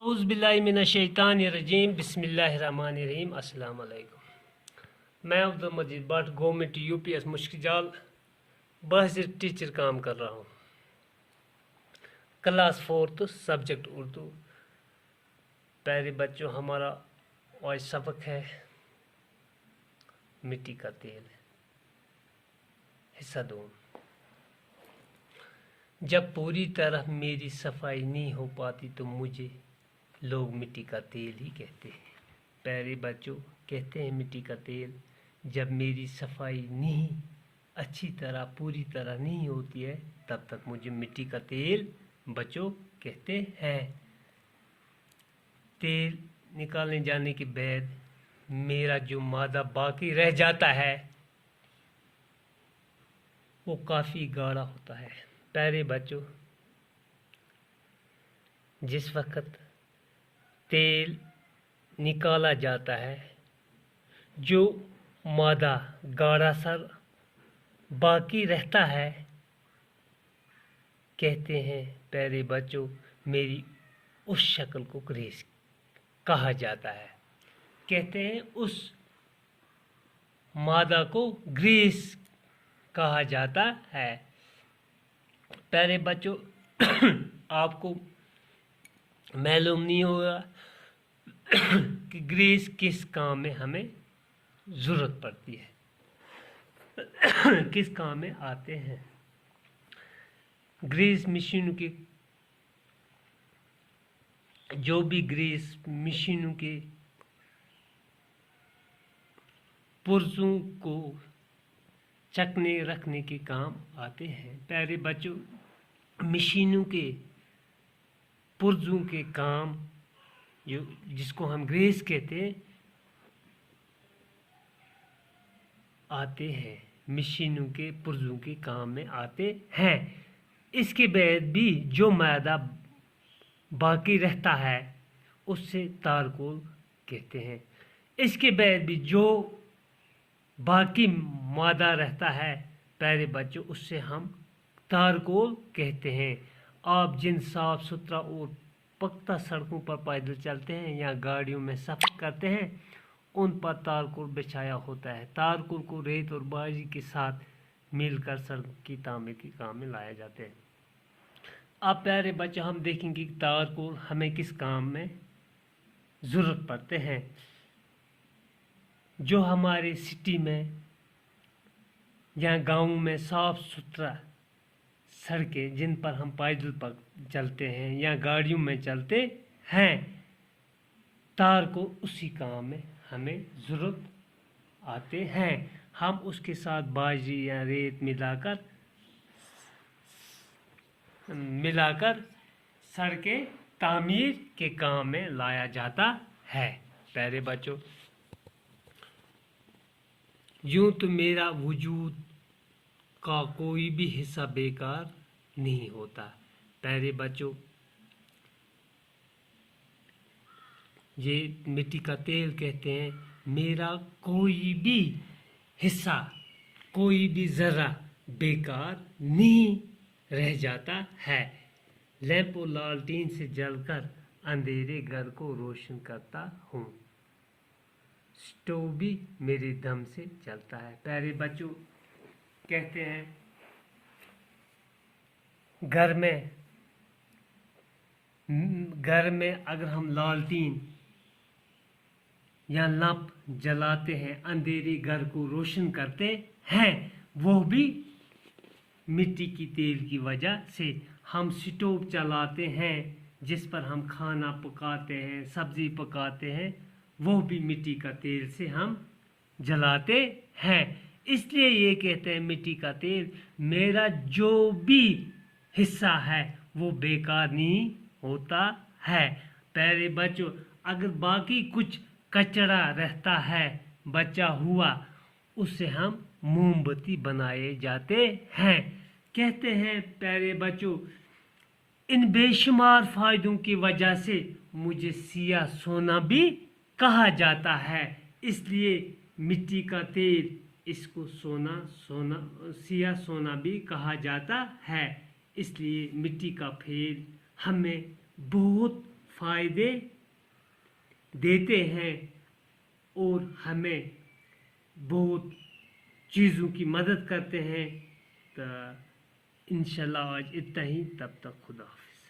اعوذ باللہ من الشیطان الرجیم بسم اللہ الرحمن الرحیم السلام علیکم۔ میں Abdul Majeed but government U P S مشک جال بحث ٹیچر کام کر رہا ہوں، کلاس 4 سبجیکٹ اردو۔ پیارے بچوں، ہمارا آج سبق ہے مٹی کا تیل، حصہ 2۔ جب پوری طرح میری صفائی نہیں ہو پاتی تو مجھے لوگ مٹی کا تیل ہی کہتے ہیں۔ پیارے بچوں، کہتے ہیں مٹی کا تیل جب میری صفائی نہیں اچھی طرح پوری طرح نہیں ہوتی ہے تب تک مجھے مٹی کا تیل بچوں کہتے ہیں۔ تیل نکالنے جانے کے بعد میرا جو مادہ باقی رہ جاتا ہے وہ کافی گاڑھا ہوتا ہے۔ پیارے بچوں، جس وقت تیل نکالا جاتا ہے جو مادہ گاڑھا سر باقی رہتا ہے، کہتے ہیں پیارے بچوں میری اس شکل کو گریس کہا جاتا ہے۔ کہتے ہیں اس مادہ کو گریس کہا جاتا ہے۔ پیارے بچوں، آپ کو معلوم نہیں ہوگا کہ گریس کس کام میں ہمیں ضرورت پڑتی ہے، کس کام میں آتے ہیں۔ گریس مشینوں کے جو بھی گریس مشینوں کے پرزوں کو چکنے رکھنے کے کام آتے ہیں۔ پیارے بچوں، مشینوں کے پرزوں کے کام جس کو ہم گریس کہتے ہیں آتے ہیں، مشینوں کے پرزوں کے کام میں آتے ہیں۔ اس کے بعد بھی جو مادہ باقی رہتا ہے اس سے تارکول کہتے ہیں۔ اس کے بعد بھی جو باقی مادہ رہتا ہے پیارے بچوں اس سے ہم تارکول کہتے ہیں۔ آپ جن صاف ستھرا اور پختہ سڑکوں پر پیدل چلتے ہیں یا گاڑیوں میں سفر کرتے ہیں ان پر تارکول بچھایا ہوتا ہے۔ تارکول کو ریت اور باجری کے ساتھ مل کر سڑک کی تعمیر کے کام میں لایا جاتا ہے۔ اب پیارے بچے، ہم دیکھیں گے کہ تارکول ہمیں کس کام میں ضرورت پڑتے ہیں۔ جو ہمارے سٹی میں یا گاؤں میں صاف ستھرا سڑکیں جن پر ہم پیدل چلتے ہیں یا گاڑیوں میں چلتے ہیں، تارکول اسی کام میں ہمیں ضرورت آتے ہیں۔ ہم اس کے ساتھ باجری یا ریت ملا کر سڑکیں تعمیر کے کام میں لایا جاتا ہے۔ پیارے بچوں، یوں تو میرا وجود کا کوئی بھی حصہ بیکار نہیں ہوتا۔ پیارے بچوں، یہ مٹی کا تیل کہتے ہیں میرا کوئی بھی حصہ کوئی بھی ذرہ بیکار نہیں رہ جاتا ہے۔ لیمپ و لالٹین سے جل کر اندھیرے گھر کو روشن کرتا ہوں، سٹو بھی میرے دم سے چلتا ہے۔ پیارے بچوں، کہتے ہیں گھر میں اگر ہم لالٹین یا لمپ جلاتے ہیں اندھیرے گھر کو روشن کرتے ہیں، وہ بھی مٹی کی تیل کی وجہ سے۔ ہم سٹوو چلاتے ہیں جس پر ہم کھانا پکاتے ہیں، سبزی پکاتے ہیں، وہ بھی مٹی کا تیل سے ہم جلاتے ہیں۔ اس لیے یہ کہتے ہیں مٹی کا تیل میرا جو بھی حصہ ہے وہ بیکار نہیں ہوتا ہے۔ پیارے بچوں، اگر باقی کچھ کچرا رہتا ہے بچا ہوا اس سے ہم موم بتی بنائے جاتے ہیں۔ کہتے ہیں پیارے بچوں ان بے شمار فائدوں کی وجہ سے مجھے سیاہ سونا بھی کہا جاتا ہے۔ اس لیے مٹی کا تیل اس کو سیاہ سونا بھی کہا جاتا ہے۔ اس لیے مٹی کا تیل ہمیں بہت فائدے دیتے ہیں اور ہمیں بہت چیزوں کی مدد کرتے ہیں. تو انشاءاللہ آج اتنا ہی، تب تک خدا حافظ.